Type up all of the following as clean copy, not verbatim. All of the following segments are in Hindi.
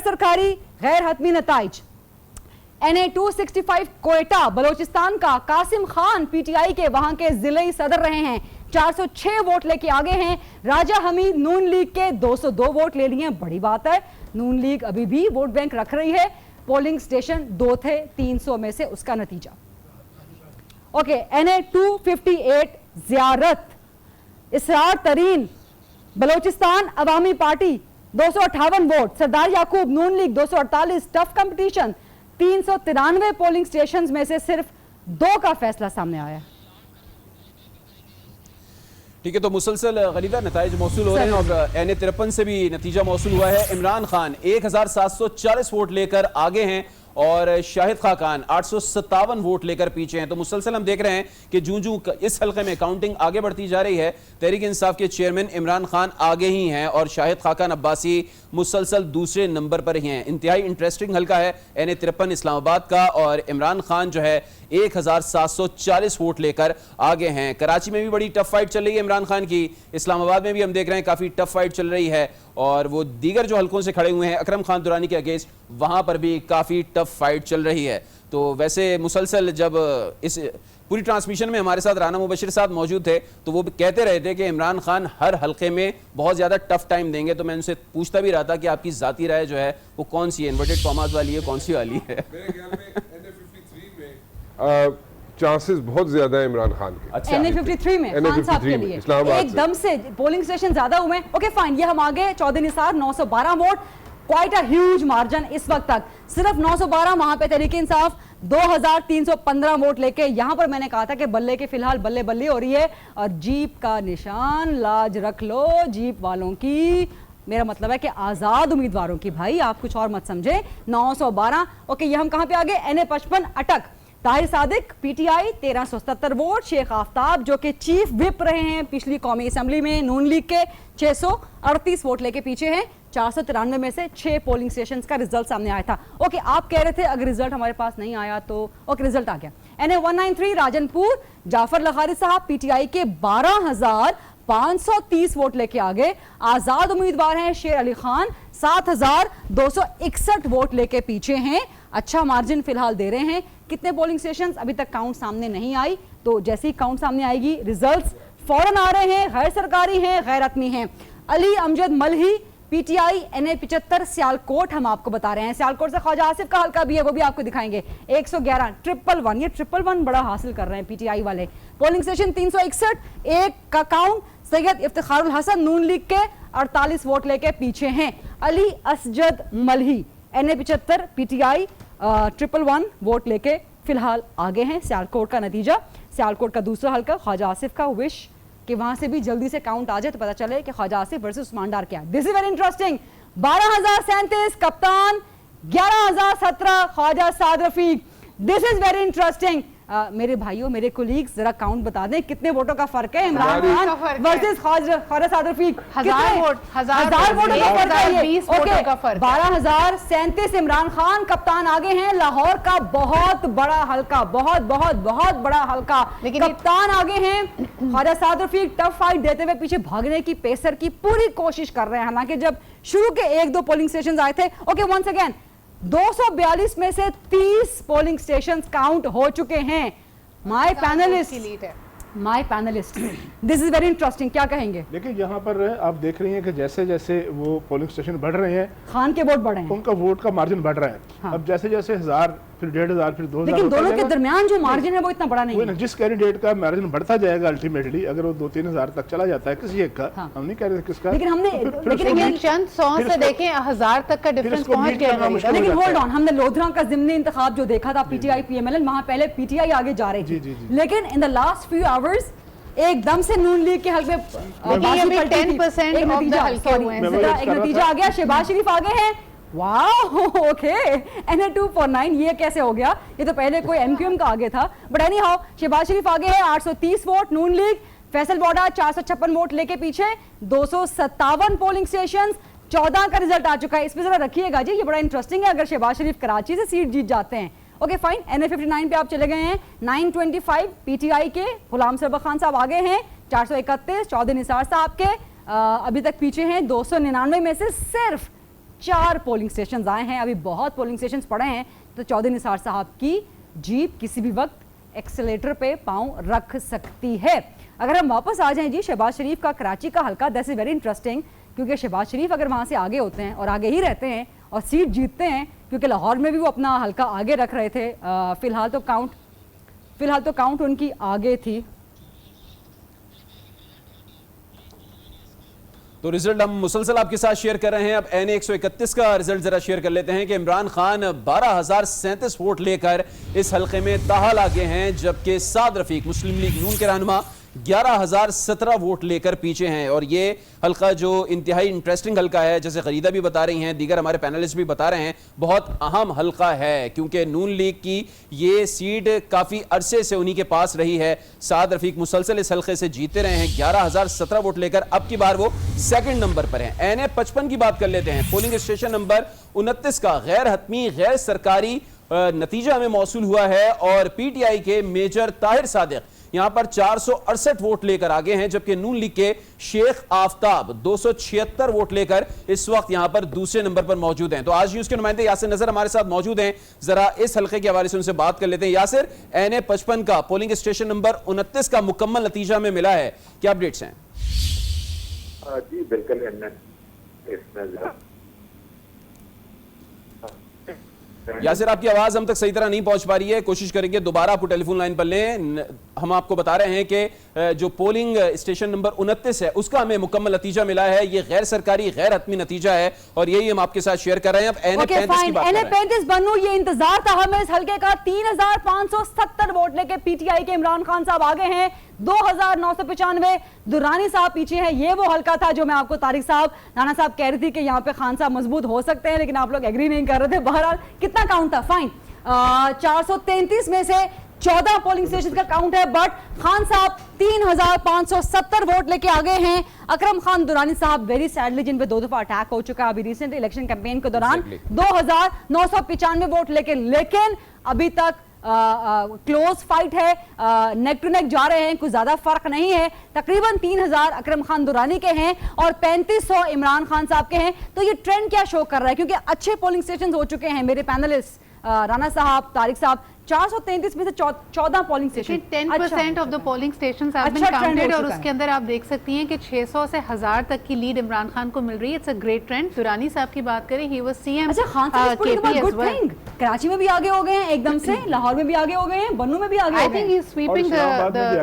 सरकारी गैर हतमी नताइज। NA 265 कोयटा बलोचिस्तान का कासिम खान PTI के वहां के जिले सदर रहे हैं, 406 वोट लेके आगे हैं। राजा हमीद नून लीग के 202 वोट ले लिए, बड़ी बात है। नून लीग अभी भी वोट बैंक रख रही है। पोलिंग स्टेशन 2 थे 300 में से, उसका नतीजा okay. NA 258 Ziarat Israr Tareen Balochistan Awami party 258 vote, Sardar Yaqoob Noon league 248, tough competition. 393 polling stations में से सिर्फ 2 का फैसला सामने आया। ठीक है, तो मुसलसल गलीदा नताइज मौसूल हो रहे हैं और NA 53 से भी नतीजा मौसूल हुआ है। इमरान खान 1740 वोट लेकर आगे हैं और शाहिद खाकान 857 वोट लेकर पीछे हैं। तो मुसलसल हम देख रहे हैं कि जूं इस हल्के में काउंटिंग आगे बढ़ती जा रही है, तहरीक इंसाफ के चेयरमैन इमरान खान आगे ही हैं और शाहिद खाकान अब्बासी मुसलसल दूसरे नंबर पर ही हैं। इंतहाई इंटरेस्टिंग हल्का है NA 53 इस्लामाबाद का और इमरान खान जो है 1740 वोट लेकर आगे हैं। कराची में भी बड़ी टफ फाइट चल रही है इमरान खान की, इस्लामाबाद में भी हम देख रहे हैं काफी टफ फाइट चल रही है और वो दीगर जो हल्कों से खड़े हुए हैं अकरम खान दुरानी के अगेंस्ट, वहां पर भी काफी टफ फाइट चल रही है। तो वैसे मुसलसल जब इस पूरी ट्रांसमिशन में हमारे साथ राना मुबशिर साहब मौजूद थे तो वो कहते रहे थे कि इमरान खान हर हल्के में बहुत ज्यादा टफ टाइम देंगे। तो मैं उनसे पूछता भी रहा था कि आपकी जाती राय जो है वो कौन सी है, इन्वर्टेड कॉमास वाली है, कौन सी वाली है? मेरे ख्याल में NA 53 में चांसेस बहुत ज्यादा है इमरान खान के। अच्छा, NA 53 में खान साहब के लिए एकदम से पोलिंग स्टेशन ज्यादा हुए। ओके फाइन, ये हम आगे Chaudhry Nisar 912 vote, quite a huge margin इस वक्त तक, सिर्फ 912। वहां पे तहरीक इंसाफ 2315 वोट लेके, यहां पर मैंने कहा था कि बल्ले के फिलहाल बल्ले बल्ले हो रही है और जीप का निशान लाज रख लो जीप वालों की, मेरा मतलब है कि आजाद उम्मीदवारों की, भाई आप कुछ और मत समझे। 912 ओके। ये हम कहां पे आ गए? NA 55 अटक, ताहिर सादिक PTI 1377 वोट, शेख आफ्ताब जो कि चीफ विप रहे हैं पिछली कौमी असेंबली में नून लीग के 638 वोट लेके पीछे हैं। 493 में से 6 पोलिंग स्टेशंस का रिजल्ट सामने आया था। ओके, आप कह रहे थे अगर रिजल्ट हमारे पास नहीं आया तो ओके, रिजल्ट आ गया। NA 193 राजनपुर जाफर लखारी साहब PTI के 12,530 वोट लेके आगे। आजाद उम्मीदवार हैं शेर अली खान 7,261 वोट लेके पीछे हैं। अच्छा मार्जिन फिलहाल दे रहे हैं। कितने पोलिंग स्टेशन अभी तक काउंट सामने नहीं आई, तो जैसे ही काउंट सामने आएगी रिजल्ट्स फौरन आ रहे हैं। गैर सरकारी हैं, गैर हतमी हैं। अली अमजद मलही PTI NA 75 सियालकोट हम आपको बता रहे हैं। सियालकोट से ख्वाजा आसिफ का हल्का भी है, वो भी आपको दिखाएंगे। 111 111, ये 111 बड़ा हासिल कर रहे हैं PTI वाले। पोलिंग स्टेशन 361, एक का काउंट। सैयद इफ्तिखारुल हसन नून लीग के 48 वोट लेके पीछे हैं। Ali Asjad मलही NA 75 PTI 111 vote लेके फिलहाल आगे हैं। सियालकोट का नतीजा, सियालकोट का दूसरा हल्का ख्वाजा आसिफ का, विश कि वहां से भी जल्दी से काउंट आ जाए तो पता चले कि ख्वाजा आसिफ वर्सेस उस्मान डार क्या है। This is very interesting. 12,037 कप्तान, 11,017 Khawaja Saad Rafique. This is very interesting. मेरे भाइयों, मेरे कोलीग्स, जरा काउंट बता दें कितने वोटों का फर्क है इमरान खान वर्सेस ख्वाजा साद रफीक? 1000 वोट का फर्क। 12,037 इमरान खान कप्तान आगे हैं। लाहौर का बहुत बड़ा हल्का, बहुत बहुत बहुत बड़ा हल्का, कप्तान आगे हैं। ख्वाजा साद रफीक टफ फाइट देते हुए पीछे भागने की, पेसर की पूरी कोशिश कर रहे हैं। हालांकि जब शुरू के 1-2 पोलिंग स्टेशन आए थे, ओके वंस अगेन 242 में से 30 पोलिंग स्टेशंस काउंट हो चुके हैं। My panelist, this is very interesting, क्या कहेंगे? देखिए यहाँ पर आप देख रही हैं कि जैसे जैसे वो पोलिंग स्टेशन बढ़ रहे हैं, खान के वोट बढ़े हैं, उनका वोट का मार्जिन बढ़ रहा है। हाँ। अब जैसे जैसे 1000 फिर 1500 फिर 2000, लेकिन दोनों के दरमियान जो मार्जिन है वो इतना बड़ा नहीं है। जिस कैंडिडेट का मार्जिन बढ़ता जाएगा अल्टीमेटली, अगर वो 2-3 हजार तक चला जाता है किसी एक का, हम नहीं कह रहे किसका, लेकिन हमने चंद 100 से देखें 1000 तक का डिफरेंस पहुंच गया। लेकिन होल्ड ऑन, हमने लोधरा का ज़िमनी इंतखाब जो देखा था PTI PMLN, वहां पहले PTI आगे जा रही थी, लेकिन in the last few hours एकदम से नून लीग के हल्के 10% एक नतीजा आ गया। शहबाज शरीफ आगे हैं। वाह, ओके। NA 249, ये कैसे हो गया? ये तो पहले कोई MQM का आगे था, बट एनी हाउ शहबाज शरीफ आगे है 830 वोट। नून लीग फैसल बॉडा 456 वोट लेके पीछे। 257 पोलिंग स्टेशन, 14 का रिजल्ट आ चुका है। इस पर जरा रखिएगा जी, ये बड़ा इंटरेस्टिंग है अगर शहबाज शरीफ कराची से सीट जीत जाते हैं। ओके फाइन, NA 59 पे आप चले गए हैं। 925 PTI के गुलाम सरबत खान साहब आगे हैं। 431 चौधरी निसार साहब के अभी तक पीछे हैं। 299 में से सिर्फ 4 पोलिंग स्टेशन आए हैं, अभी बहुत पोलिंग स्टेशन पड़े हैं, तो चौधरी निसार साहब की जीप किसी भी वक्त एक्सेलेटर पे पांव रख सकती है। अगर हम वापस आ जाएं जी शहबाज शरीफ का कराची का हल्का, दैट्स इज वेरी इंटरेस्टिंग, क्योंकि शहबाज शरीफ अगर वहां से आगे होते हैं और आगे ही रहते हैं और सीट जीतते हैं, क्योंकि लाहौर में भी वो अपना हल्का आगे रख रहे थे, फिलहाल तो काउंट उनकी आगे थी। तो रिजल्ट हम मुसलसल आपके साथ शेयर कर रहे हैं। अब NA 131 का रिजल्ट जरा शेयर कर लेते हैं कि इमरान खान 12,037 वोट लेकर इस हल्के में ताहाल आगे हैं, जबकि साद रफीक मुस्लिम लीग नून के रहनुमा 11,017 वोट लेकर पीछे हैं। और ये हल्का जो इंतहाई इंटरेस्टिंग हल्का है, जैसे खरीदा भी बता रही हैं, दीगर हमारे पैनलिस्ट भी बता रहे हैं, बहुत अहम हल्का है, क्योंकि नून लीग की ये सीट काफ़ी अरसे से उन्हीं के पास रही है। साद रफीक मुसलसल इस हल्के से जीते रहे हैं 11,017 वोट लेकर, अब की बार वो सेकंड नंबर पर हैं। NA 55 की बात कर लेते हैं। पोलिंग स्टेशन नंबर 29 का गैर हतमी गैर सरकारी नतीजा हमें मौसूल हुआ है और PTI के मेजर ताहिर सादिक यहां पर 468 वोट लेकर आगे हैं, जबकि नून लीग के शेख आफ्ताब 276 वोट लेकर इस वक्त यहां पर दूसरे नंबर पर मौजूद हैं। तो आज न्यूज के नुमाइंदे यासिर नजर हमारे साथ मौजूद हैं, जरा इस हल्के के हवाले से उनसे बात कर लेते हैं। यासिर, NA 55 का पोलिंग स्टेशन नंबर 29 का मुकम्मल नतीजा में मिला है, क्या अपडेट्स हैं? जी बिल्कुल, यासिर आपकी आवाज हम तक सही तरह नहीं पहुंच पा रही है, कोशिश करेंगे दोबारा आपको टेलीफोन लाइन पर लें। हम आपको बता रहे हैं कि जो पोलिंग स्टेशन नंबर 29 है उसका हमें मुकम्मल नतीजा मिला है, ये गैर सरकारी गैर हतमी नतीजा है और यही हम आपके साथ शेयर कर रहे हैं। अब NA 35 की बात कर रहे हैं। NA 35 बनू, ये इंतजार था हमें इस हल्के का। 3,570 वोट लेके PTI के इमरान खान साहब आगे हैं, 2,995 दुरानी साहब पीछे हैं। ये वो हल्का था जो मैं आपको तारिक साहब राना साहब कह रही थी कि यहाँ पे खान साहब मजबूत हो सकते हैं, लेकिन आप लोग एग्री नहीं कर रहे थे। बहरहाल कितना काउंट था? फाइन, 433 में से 14 पोलिंग स्टेशन का काउंट है, बट खान साहब 3,570 वोट लेके आगे हैं। अकरम खान दुरानी साहब वेरी सैडली, जिन पे 2 दफा अटैक हो चुका है अभी रिसेंट इलेक्शन कैंपेन के दौरान, 2,995 वोट लेके, लेकिन अभी तक क्लोज फाइट है, नेक टू नेक जा रहे हैं, कुछ ज्यादा फर्क नहीं है। तकरीबन 3,000 अकरम खान दुरानी के हैं और 3,500 इमरान खान साहब के हैं। तो ये ट्रेंड क्या शो कर रहा है? क्योंकि अच्छे पोलिंग स्टेशन हो चुके हैं मेरे पैनलिस्ट राना साहब, तारिक साहब, 433 में से 14 polling station, 10% of the polling stations have been counted और उसके अंदर आप देख सकती हैं कि 600 से 1000 तक की लीड इमरान खान को मिल रही है। It's a great trend. Durrani साहब की बात करें, he was CM KP as well. Karachi में भी आगे हो गए हैं एकदम से, लाहौर में भी आगे हो गए हैं, बन्नू में भी आगे हो गए हैं, I think he is sweeping the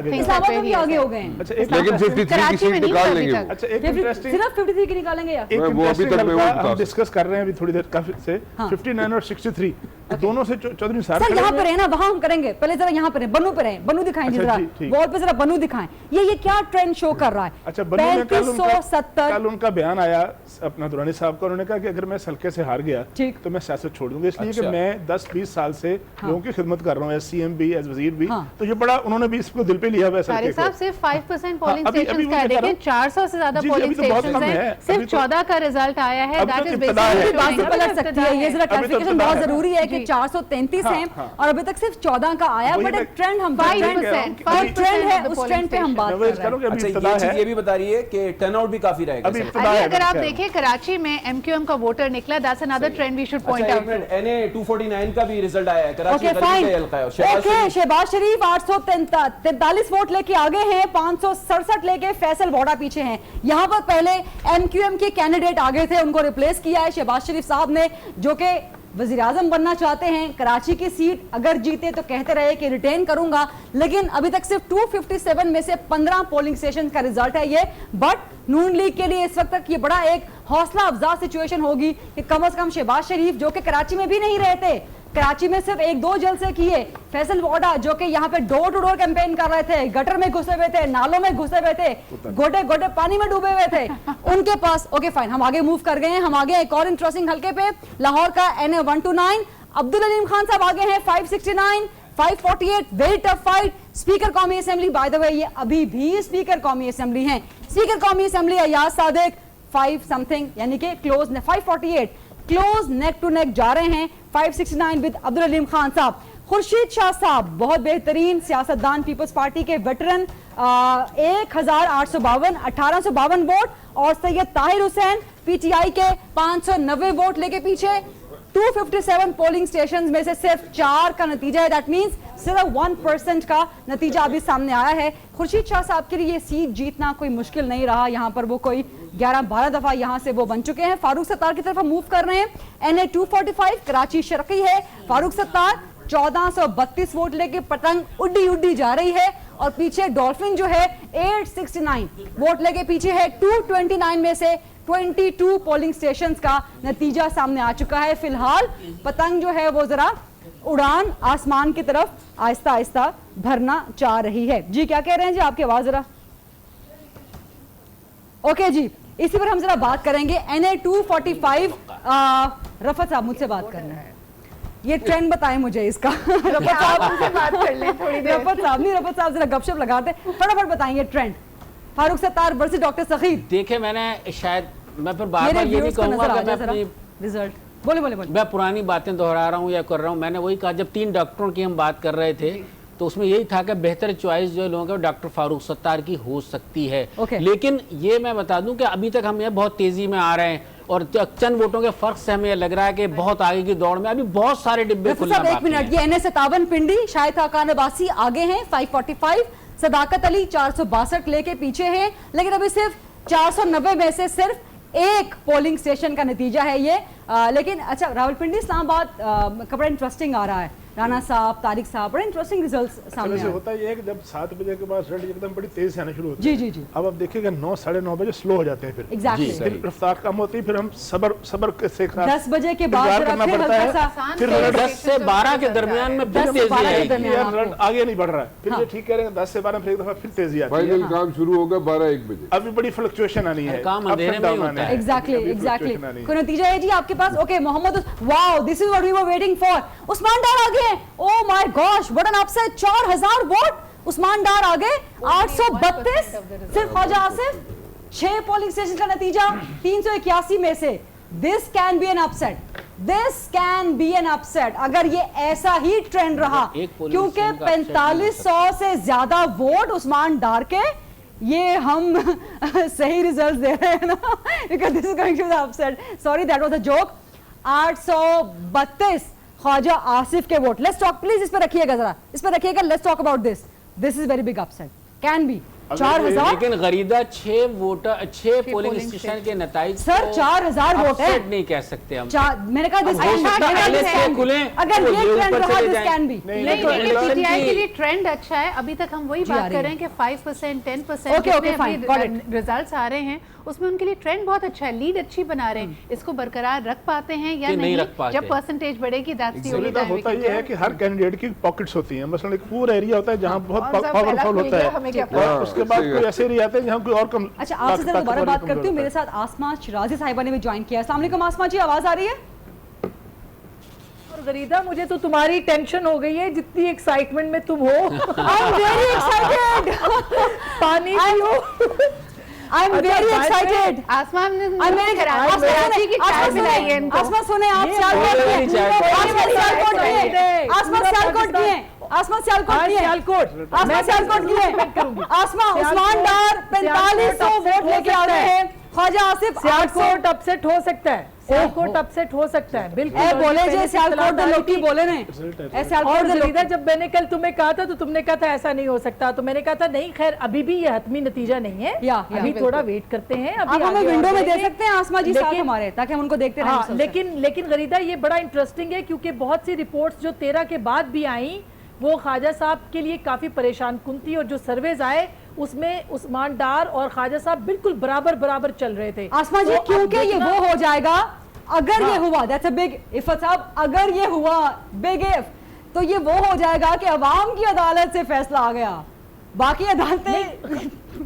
things Islamabad में भी आगे हो गए हैं। अच्छा, लेकिन 53 की सीट निकाल लेंगे। अच्छा, एक इंटरेस्टिंग, सिर्फ 53 की निकालेंगे यार। एक वो अभी तक मैं इंटरेस्टिंग हम डिस्कस कर रहे हैं अभी थोड़ी देर काफी से, 59 और 63 दोनों से चौधरी निसार सर यहाँ पे रहे ना, वहां हम करेंगे, पहले जरा यहाँ पे रहे, बन्नू पे रहे, बन्नू दिखाएं अच्छा, जरा वॉल पे, जरा बन्नू दिखाएं। ये क्या ट्रेंड शो कर रहा है? अच्छा, बन्नू में 3570 कल उनका बयान आया अपना दुरानी साहब का, उन्होंने कहा कि अगर मैं इस हल्के से हार गया ठीक, तो मैं सियासत छोड़ दूंगा, इसलिए अच्छा। कि मैं 10-20 साल से लोगों की खिदमत कर रहा हूँ, एज CM भी, एज वजीर भी। हाँ। तो ये बड़ा उन्होंने भी इसको दिल पे लिया हुआ है। तारिक साहब सिर्फ 5% पोलिंग अभी स्टेशंस वो का है, बता रहा देखिए 400 से ज्यादा जी, पोलिंग अभी तो बहुत स्टेशंस कम हैं, है। सिर्फ अभी तो- 14 का रिजल्ट आया है। अभी दैट तो इज इब्तिदा है। बात से पलट सकती है, ये जरा क्लैरिफिकेशन बहुत जरूरी है कि जी। 433 हैं हाँ। और अभी तक सिर्फ 14 का आया, वही बट मैं- एक ट्रेंड हम 5% ट्रेंड है, उस ट्रेंड पे हम बात कर रहे हैं। अभी अच्छा, इब्तिदा ये चीज है। ये भी बता रही है कि टर्नआउट भी काफी रहेगा। अभी सर। इब्तिदा अभी है, अगर आप क्या है? देखें कराची में MQM का वोटर निकला, that's another trend we should point अच्छा, एक आउट। मिनट, NA 249 का भी रिजल्ट आया है, कराची ओके गरीब फाइन, का हल्का है और शहबाज ओके, शरीफ शहबाज शरीफ 843 वोट लेके आगे हैं, 567 लेके फैसल वोडा पीछे हैं। यहाँ पर पहले MQM के कैंडिडेट आगे थे, उनको रिप्लेस किया है शहबाज शरीफ साहब ने, जो कि वज़ीर आज़म बनना चाहते हैं। कराची की सीट अगर जीते तो कहते रहे कि रिटेन करूंगा, लेकिन अभी तक सिर्फ 257 में से 15 पोलिंग स्टेशन का रिजल्ट है ये। बट नून लीग के लिए इस वक्त तक ये बड़ा एक हौसला अफजा सिचुएशन होगी कि कम से कम शहबाज शरीफ, जो कि कराची में भी नहीं रहते, कराची में सिर्फ 1-2 जलसे किए, फैसल वोडा जो कि यहाँ पे डोर टू डोर कैंपेन कर रहे थे, गटर में घुसे हुए थे, नालों में घुसे हुए थे, गोटे गोटे पानी में डूबे हुए थे, उनके पास। ओके फाइन, हम आगे मूव कर गए हैं, हम आगे एक और इंटरेस्टिंग हल्के पे, लाहौर का NA 129, अब्दुल अलीम खान साहब आगे हैं 569, 548, वेरी टफ फाइट। स्पीकर कौमी असेंबली, बाय द वे ये अभी भी स्पीकर कौमी असेंबली हैं, स्पीकर कौमी असेंबली अयाज सादिक 5 समथिंग, यानी कि close 548, close neck to neck जा रहे हैं 569 विद अब्दुल अलीम खान साहब। खुर्शीद शाह साहब बहुत बेहतरीन सियासतदान, पीपल्स पार्टी के वेटरन, 1852 1852 वोट, और सैयद ताहिर हुसैन पीटीआई के 590 वोट लेके पीछे। 257 पोलिंग स्टेशंस में से सिर्फ 4 का नतीजा है, दैट मींस सिर्फ 1% का नतीजा अभी सामने आया है। खुर्शीद शाह साहब के लिए ये सीट जीतना कोई मुश्किल नहीं रहा, यहाँ पर वो कोई 11-12 दफा यहाँ से वो बन चुके हैं। फारूक सत्तार की तरफ हम मूव कर रहे हैं। NA 245 कराची शर्की है, फारूक सत्तार 1432 वोट लेके पतंग उड्डी उड्डी जा रही है, और पीछे डॉल्फिन जो है 869 वोट लेके पीछे है। 229 में से 22 पोलिंग स्टेशंस का नतीजा सामने आ चुका है। फिलहाल पतंग जो है वो जरा उड़ान आसमान की तरफ आहिस्ता आहिस्ता भरना चाह रही है। जी क्या कह रहे हैं जी, आपकी आवाज जरा। ओके जी, इसी पर हम जरा बात करेंगे। NA 245 रफत साहब मुझसे बात करना है, ये ट्रेंड बताएं मुझे इसका। रफत साहब से बात कर लें थोड़ी देर। रफत साहब जरा गपशप लगाते, फटाफट बताएंगे trend. Farooq Sattar versus doctor सखीर। देखे मैंने शायद मैं फिर बार बार ये नहीं कहूंगा कि मैं अपनी रिजल्ट बोले मैं पुरानी बातें दोहरा रहा हूँ या कर रहा हूँ। मैंने वही कहा, जब 3 डॉक्टरों की हम बात कर रहे थे तो उसमें यही था कि बेहतर चॉइस जो लोगों का डॉक्टर फारूक सत्तार की हो सकती है। लेकिन ये मैं बता दूं कि अभी तक हम ये बहुत तेजी में आ रहे हैं, और चंद वोटों के फर्क से हमें लग रहा है कि बहुत आगे की दौड़ में अभी बहुत सारे डिब्बे खुलना बाकी हैं। 1 मिनट, ये NA 57 पिंडी शाहिद खाकान अब्बासी आगे हैं 545, सदाकत अली 462 लेके पीछे हैं, लेकिन अभी सिर्फ 490 में से सिर्फ 1 पोलिंग स्टेशन का नतीजा है ये। लेकिन अच्छा, रावलपिंडी इस्लामाबाद का बड़ा इंटरेस्टिंग आ रहा है। राणा साहब, तारिक साहब, बड़े इंटरेस्टिंग रिजल्ट्स सामने आए। होता है कि जब 7 बजे के बाद रिजल्ट एकदम बड़ी तेज से आने शुरू होते जी हैं। जी जी। अब आप देखिएगा 9 साढ़े 9 बजे स्लो हो जाते हैं, फिर एग्जैक्टली रफ्तार कम होती है, फिर हम सबर से 10 बजे के बाद करना पड़ता है, फिर 10 से 12 के दरमियान में फिर तेजी आएगी। रिजल्ट आगे नहीं बढ़ रहा है, फिर ये ठीक कह रहे हैं 10 से 12 फिर एक दफा फिर तेजी आती है। फाइनल काम शुरू होगा 12-1 बजे। अभी बड़ी फ्लक्चुएशन आनी है, काम अंधेरे में ही होता है। एग्जैक्टली कोई नतीजा है जी आपके पास? Okay Mohammad, wow this is what we were waiting for. Usman Dar आगे, oh my gosh what an upset, 4000 vote Usman Dar आगे, 832 सिर्फ ख्वाजा आसिफ। 6 पोलिंग स्टेशन का नतीजा 381 में से। This can be an upset, this can be an upset अगर ये ऐसा ही ट्रेंड रहा, क्योंकि 4500 से ज्यादा वोट उस्मान डार के, ये हम सही रिजल्ट दे रहे हैं ना, because this is going to be upset. Sorry that was a joke. 832 Khawaja Asif के वोट। लेट्स टॉक प्लीज, इस पर रखिएगा जरा, इस पर रखिएगा। Let's talk about this, this is very big upset, can be 4000। लेकिन गरीदा 6 पोलिंग स्टेशन के नतीजे सर 4000 वोट है, नहीं कह सकते हम। मैंने कहा दिस खुले, अगर ये ट्रेंड रहा दिस कैन बी। नहीं, पीटीआई के लिए ट्रेंड अच्छा है। अभी तक हम वही बात कर रहे हैं कि 5% 10% रिजल्ट्स आ रहे हैं, उसमें उनके लिए ट्रेंड बहुत अच्छा है, लीड अच्छी बना रहे हैं। इसको बरकरार रख पाते हैं या नहीं, जब परसेंटेज बढ़ेगी दैट्स द ओनली टाइम। होता ये है कि हर कैंडिडेट की पॉकेट्स होती हैं, मसलन एक पूरा एरिया होता है जहां बहुत पावरफुल होता है, और उसके बाद कोई ऐसे एरिया आते हैं जहां कोई और कम। अच्छा, आपसे जरा दोबारा बात करती हूँ। मेरे साथ आसमा शिराजी साहिबा ने भी ज्वाइन किया। अस्सलाम वालेकुम आसमा जी, आवाज आ रही है? गरीदा, मुझे तो तुम्हारी टेंशन हो गई है जितनी एक्साइटमेंट में तुम हो। I am very excited. पानी पियो। I am very excited. आसमान ने कराची की चाय पिलाई है इनको। आसमा सुने, आप सियालकोट की हैं, आसमा सियालकोट की हैं, आसमा सियालकोट की हैं, आसमा सियालकोट की हैं, आसमा सियालकोट की हैं, आसमा उस्मान डार 4500 वोट लेके आ रहे हैं, ख्वाजा आसिफ सियालकोट अपसेट हो सकता है, सियालकोट अपसेट हो सकता है, बिल्कुल बोले जे सियालकोट द लोटी बोले ने और गरीदा, जब मैंने कल तुम्हें कहा था तो तुमने कहा था ऐसा नहीं हो सकता, तो मैंने कहा था नहीं, खैर अभी भी ये हतमी नतीजा नहीं है, अभी थोड़ा वेट करते हैं। आप हमें विंडो में दे सकते हैं आसमा जी साथ हमारे, ताकि हम उनको देखते रहें। लेकिन गरीदा ये बड़ा इंटरेस्टिंग है, क्योंकि बहुत सी रिपोर्ट्स जो 13 के बाद भी आई वो ख्वाजा साहब के लिए काफी परेशान कुन थी, और जो सर्वेज आए उसमें उस्मान डार और ख्वाजा साहब बिल्कुल बराबर चल रहे थे। आसमा जी, क्योंकि ये वो हो जाएगा अगर ये हुआ, दैट्स अ बिग इफ साहब, अगर ये हुआ बिग इफ, तो ये वो हो जाएगा कि अवाम की अदालत से फैसला आ गया, बाकी अदालतें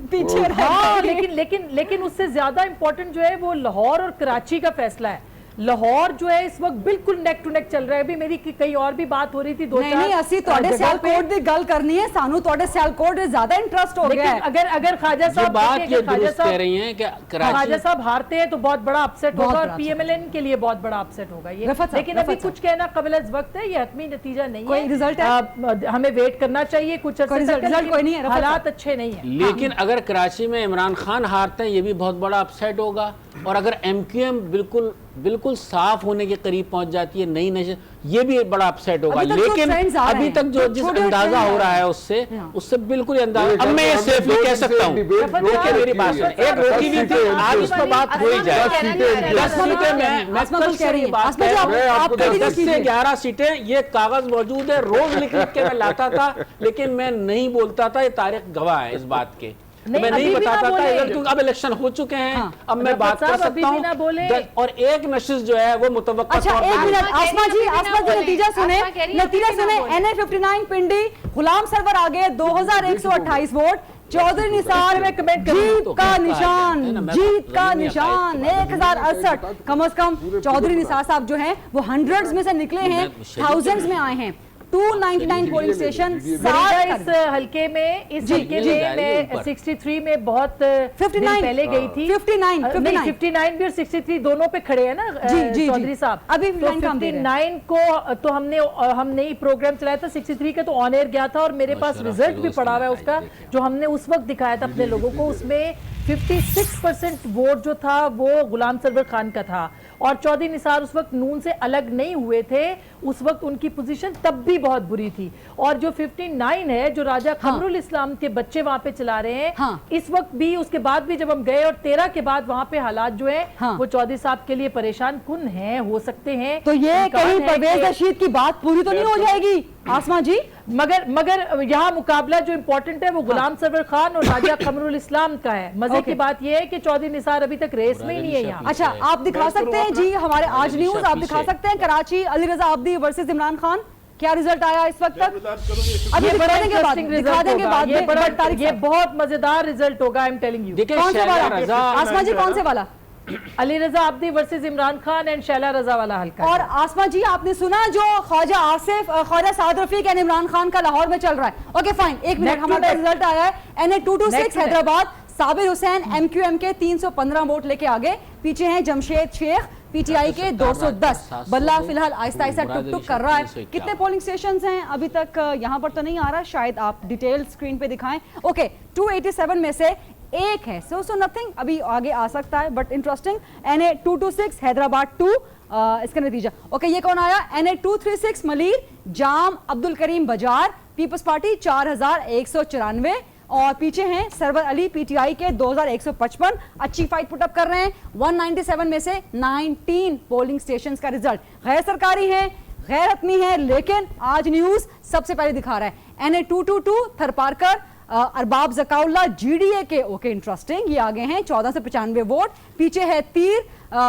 पीछे हाँ, लेकिन उससे ज्यादा इंपॉर्टेंट जो है वो लाहौर और कराची का फैसला है। लाहौर जो है इस वक्त बिल्कुल नेक टू नेक चल रहा है। अभी मेरी कहीं और भी बात हो रही थी, दो नहीं ਅਸੀਂ ਤੁਹਾਡੇ ਸਿਆਲਕੋਟ ਦੀ ਗੱਲ ਕਰਨੀ है, सानू ਤੁਹਾਡੇ सियालकोट में ज्यादा इंटरेस्ट हो गया है। अगर ख्वाजा साहब बात ये दुरुस्त कह रही हैं कि ख्वाजा साहब हारते हैं तो बहुत बड़ा अपसेट होगा और पीएमएलएन के लिए बहुत बड़ा अपसेट होगा ये। लेकिन अभी कुछ कहना कबिल वक्त है, ये हतमी नतीजा नहीं है, रिजल्ट हमें वेट करना चाहिए कुछ रिजल्ट कोई नहीं है, हालात अच्छे नहीं है। लेकिन अगर कराची में इमरान खान हारते हैं ये भी बहुत बड़ा अपसेट होगा, और अगर एमक्यूएम बिल्कुल साफ होने के करीब पहुंच जाती है नई नशर, ये भी एक बड़ा अपसेट होगा। लेकिन अभी तक जो जिस अंदाजा हो रहा है उससे बिल्कुल अंदाजा, अब मैं ये सेफली कह सकता हूँ, रोके मेरी बात सुन, एक रोकी भी थी, आज उस पर बात हो ही जाए। 10 सीटें मैं कल से ये बात कर रहा हूँ, 10 से 11 सीटें, ये कागज मौजूद है, रोज लिख के मैं लाता था, लेकिन मैं नहीं बोलता था, ये तारीख गवाह है इस बात के, मैं नहीं बताता था क्योंकि अब इलेक्शन हो चुके हैं। अब मैं बात कर सकता हूँ, और एक नशिश जो है वो मुतवक्का। अच्छा एक मिनट, आसमा जी नतीजा सुने, NA59 पिंडी गुलाम सरवर आगे 2128 वोट, चौधरी निसार में कमेंट जीत का निशान 1068 कम से कम चौधरी निसार साहब जो हैं वो हंड्रेड्स में से निकले हैं, थाउजेंड्स में आए हैं। 299 पोलिंग स्टेशन इस हल्के में, इस हल्के में मैं 63 में बहुत 59 पहले गई थी, 59 भी और 63 दोनों पे खड़े हैं ना चौधरी साहब। अभी 59 को तो हमने ही प्रोग्राम चलाया था, 63 का तो ऑन एयर गया था और मेरे पास रिजल्ट भी पड़ा हुआ है उसका, जो हमने उस वक्त दिखाया था अपने लोगों को। उसमें 56% वोट जो था वो गुलाम सरवर खान का था, और चौधरी निसार उस वक्त नून से अलग नहीं हुए थे, उस वक्त उनकी पोजीशन तब भी बहुत बुरी थी। और जो 59 है जो राजा कमरुल इस्लाम के बच्चे वहां पे चला रहे हैं, इस वक्त भी, उसके बाद भी जब हम गए, और 13 के बाद वहां पे हालात जो है वो चौधरी साहब के लिए परेशान कुन है, हो सकते हैं। तो ये कहीं परवेज रशीद की बात पूरी तो नहीं हो जाएगी आसमा जी? मगर यहाँ मुकाबला जो इम्पोर्टेंट है वो गुलाम सरवर खान और राजा कमरुल इस्लाम का है। मजे की बात ये है कि चौधरी निसार अभी तक रेस में ही नहीं है यहाँ। अच्छा आप दिखा सकते हैं जी, हमारे आज न्यूज आप दिखा सकते हैं, कराची अली रजा आब्दी वर्सेस इमरान खान, क्या रिजल्ट आया इस वक्त तक? अभी दिखा देंगे बाद में, ये बहुत मजेदार रिजल्ट होगा, आई एम टेलिंग यू। कौन से वाला आसमा जी, कौन से वाला? अली रजा आब्दी वर्सेस इमरान खान एंड शैला रजा वाला हल्का। और आसमा जी आपने सुना जो ख्वाजा आसिफ, ख्वाजा साद रफीक एंड इमरान खान का लाहौर में चल रहा है? ओके फाइन, एक मिनट, हमारा रिजल्ट आया है NA226 हैदराबाद, साबिर हुसैन MQM के 315 वोट लेके आगे, पीछे हैं जमशेद शेख PTI के 210। बल्ला फिलहाल आहिस्ता आहिस्ता टुक टुक कर रहा है। कितने पोलिंग स्टेशंस हैं अभी तक? यहाँ पर तो नहीं आ रहा, शायद आप डिटेल स्क्रीन पे दिखाएं। ओके 287 में से एक है, सो नथिंग, अभी आगे आ सकता है, बट इंटरेस्टिंग। NA226 हैदराबाद 2 इसका नतीजा। ओके ये कौन आया? NA236 मलीर जाम अब्दुल करीम बजार पीपल्स पार्टी 4194, और पीछे हैं सरवर अली PTI के 2155। अच्छी फाइट पुटअप कर रहे हैं। 197 में से 19 पोलिंग स्टेशंस का रिजल्ट गैर सरकारी है, गैर हतमी है, लेकिन आज न्यूज सबसे पहले दिखा रहा है। NA222 थरपारकर अरबाब जकाउल्ला GDA के, ओके इंटरेस्टिंग, ये आगे हैं 1495 वोट, पीछे है तीर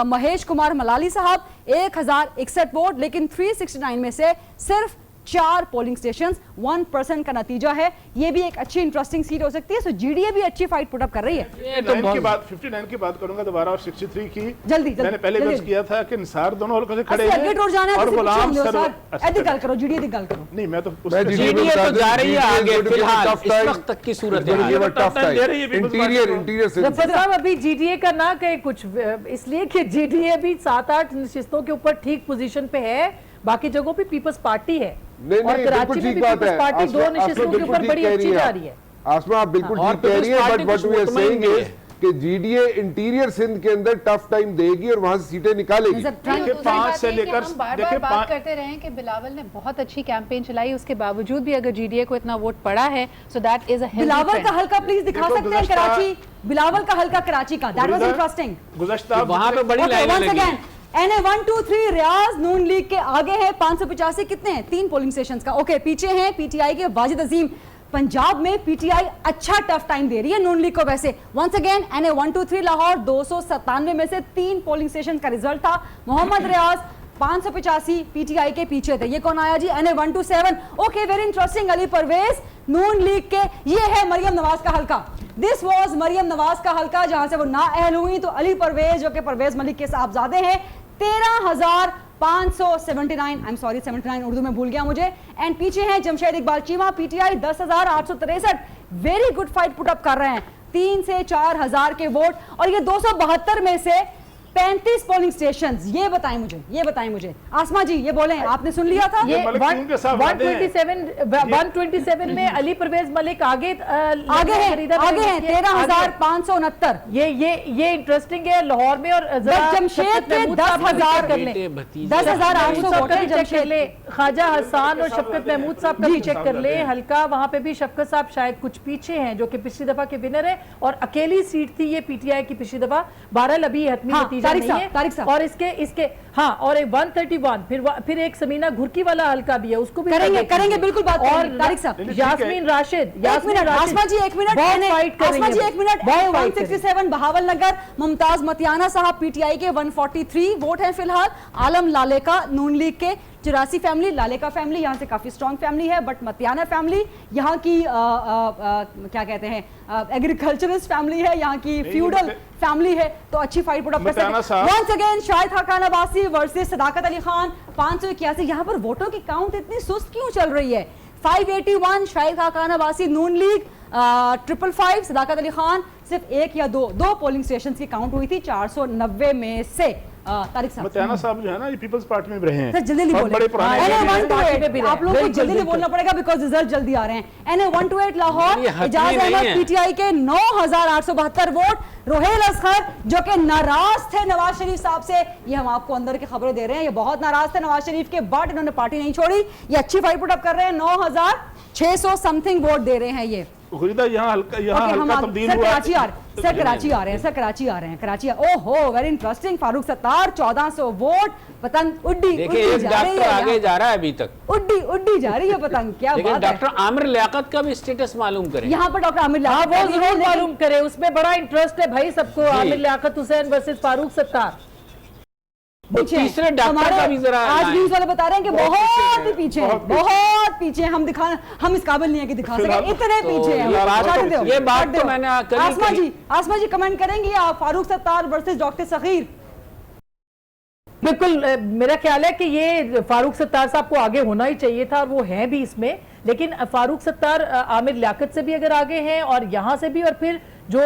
महेश कुमार मलाली साहब 1061 वोट, लेकिन 369 में से सिर्फ 4 पोलिंग स्टेशंस, 1% का नतीजा है। ये भी एक अच्छी इंटरेस्टिंग सीट हो सकती है। सो GDA भी अच्छी फाइट पुटअप कर रही है। 59 की बात करूंगा दोबारा, और 63 की जल्दी मैंने पहले दर्ज किया था कि निसार दोनों हल्कों से खड़े हैं और गुलाम सरवर। गल करो GDA दी गल करो। नहीं मैं तो GDA तो जा रही है आगे फिलहाल इस वक्त तक की सूरत है। इंटीरियर साहब अभी GDA का ना कहे कुछ, इसलिए कि GDA भी 7-8 नशिस्तों के ऊपर ठीक पोजीशन पे है, बाकी जगहों पे पीपल्स पार्टी है, और कराची में भी पीपल्स पार्टी 2 नशिस्तों के ऊपर बड़ी अच्छी जा रही है। आसमा आप बिल्कुल ठीक कह रही है, but what we are saying is कि GDA इंटीरियर सिंध के अंदर टफ टाइम देगी और वहां से सीटें निकालेगी। देखिए 5 से लेकर, देखिए बात करते रहे कि बिलावल ने बहुत अच्छी कैंपेन चलाई, उसके बावजूद भी अगर GDA को इतना वोट पड़ा है, so that is a healthy. Bilawal का हल्का प्लीज दिखा सकते हैं कराची, बिलावल का हल्का कराची का, दैट वाज इंटरेस्टिंग। गुज़श्ता वहां पे बड़ी लाइन लगी। NA123 रियाज नून लीग के आगे है 585, कितने हैं? 3 पोलिंग स्टेशंस का। ओके पीछे हैं PTI के वाजिद अजीम। पंजाब में PTI अच्छा टफ टाइम दे रही है नून लीग को वैसे। वंस अगेन NA123 लाहौर 297 में से 3 पोलिंग स्टेशन का रिजल्ट था। मोहम्मद रियाज 585 PTI के पीछे थे। ये कौन आया जी? NA127। Okay very interesting, Ali Pervaiz Noon league के, ये है मरियम नवाज का हल्का। दिस वाज मरियम नवाज का हल्का, जहां से वो नाअहल हुई, तो अली परवेज जो कि परवेज मलिक के साहबजादे हैं 13,579, आई एम सॉरी 79 उर्दू में भूल गया मुझे। एंड पीछे हैं Jamshed Iqbal Cheema PTI 10,863, very good fight put up कर रहे हैं, 3 से 4,000 के वोट। और ये 272 में से 35 पोलिंग स्टेशंस, ये बताएं मुझे आसमा जी, ये बोलें, आपने सुन लिया था? ये 127 में अली परवेज मलिक आगे हैं 13,569। ये इंटरेस्टिंग है लाहौर में। और जमशेद के 10,800 वोट हैं जमशेद। ख्वाजा हसन और शफकत महमूद साहब का भी चेक कर ले हल्का, वहां पे भी शफकत साहब शायद कुछ पीछे हैं, जो कि पिछली दफा के विनर है और अकेली सीट थी ये पीटीआई की पिछली दफा। बहरहाल अभी हतमी नतीजा नहीं है। और इसके हाँ, और एक 131 फिर एक समीना घुरकी वाला हल्का भी है, उसको भी करेंगे बिल्कुल बात। और तारिक साहब, यास्मीन राशिद, आसमा जी एक मिनट, 167 बहावलनगर, मुमताज मतियाना साहब पीटीआई के 143 वोट हैं फिलहाल। आलम लालेका नून लीग के 84 फैमिली, लालेका फैमिली यहाँ से काफी स्ट्रॉन्ग फैमिली है, बट मतियाना फैमिली यहाँ की क्या कहते हैं एग्रीकल्चरिस्ट फैमिली है, यहाँ की फ्यूडल फैमिली है, तो अच्छी फाइट पुट अप कर सकते हैं। Once again Shahid Khan Abbasi versus Sadaqat Ali Khan 581। यहाँ पर वोटों की काउंट इतनी सुस्त क्यों चल रही है? 581 शाहिद खान अब्बासी नून लीग, 555 सदाकत अली खान। सिर्फ एक या दो पोलिंग स्टेशन की काउंट हुई थी 490 में से। तारिक साहब, मतियाना साहब जो है ना, ये पीपल्स पार्टी में रहे हैं, सर जल्दी बोले, बड़े पुराने आप लोगों को जल्दी बोलना पड़ेगा बिकॉज रिजल्ट जल्दी आ रहे हैं। NA 128 लाहौर, इजाज अहमद पीटीआई के 9,872 वोट। रोहेल असगर जो कि नाराज थे नवाज शरीफ साहब से, ये हम आपको अंदर की खबरें दे रहे हैं, ये बहुत नाराज थे नवाज शरीफ के, बट इन्होंने पार्टी नहीं छोड़ी, ये अच्छी फाइट पुट अप कर रहे हैं, 9,600 समथिंग वोट दे रहे हैं ये। यहाँ हल्का तब्दील हुआ। कराची आ रहे हैं कराची। ओहो very interesting. Farooq Sattar 1400 vote, पतंग उड्डी एक डॉक्टर आगे जा रहा है, अभी तक उड्डी जा रही है पतंग। क्या बात है। डॉक्टर आमिर लियाकत का भी स्टेटस मालूम करें यहाँ पर, डॉक्टर आमिर लियाकत वो जरूर मालूम करे, उसमें बड़ा इंटरेस्ट है भाई सबको। आमिर लियाकत हुसैन वर्सेस फारूक सत्तार। तीसरे डॉक्टर का भी जरा आज न्यूज़ वाले बता रहे हैं कि बहुत ही पीछे हैं, बहुत पीछे। हम इस काबिल नहीं है कि दिखा सके, इतने पीछे हैं। ये बात तो मैंने आसमा जी कमेंट करेंगे आप? Farooq Sattar versus doctor Sagheer. बिल्कुल, मेरा ख्याल है कि ये फारूक सत्तार साहब को आगे होना ही चाहिए था और वो है भी इसमें, लेकिन फारूक सत्तार आमिर लियाकत से भी अगर आगे हैं और यहाँ से भी, और फिर जो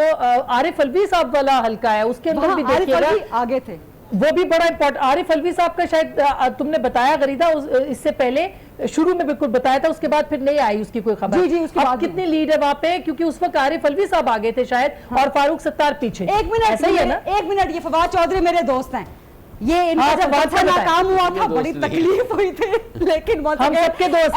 आरिफ अलवी साहब वाला हल्का है उसके अंदर भी देखिएगा आगे थे, वो भी बड़ा इंपॉर्टेंट। आरिफ अलवी साहब का शायद तुमने बताया गरीदा इससे पहले शुरू में बिल्कुल बताया था, उसके बाद फिर नहीं आई उसकी कोई खबर। जी, उसके बाद कितनी लीड है वहां पे, क्योंकि उस वक्त आरिफ अलवी साहब आगे थे शायद, और फारूक सत्तार पीछे। एक मिनट, ऐसा ही है ना? एक मिनट, ये फवाद चौधरी मेरे दोस्त हैं, ये इनका जब नाकाम हुआ था बड़ी तकलीफ हुई थी, लेकिन हम सबके दोस्त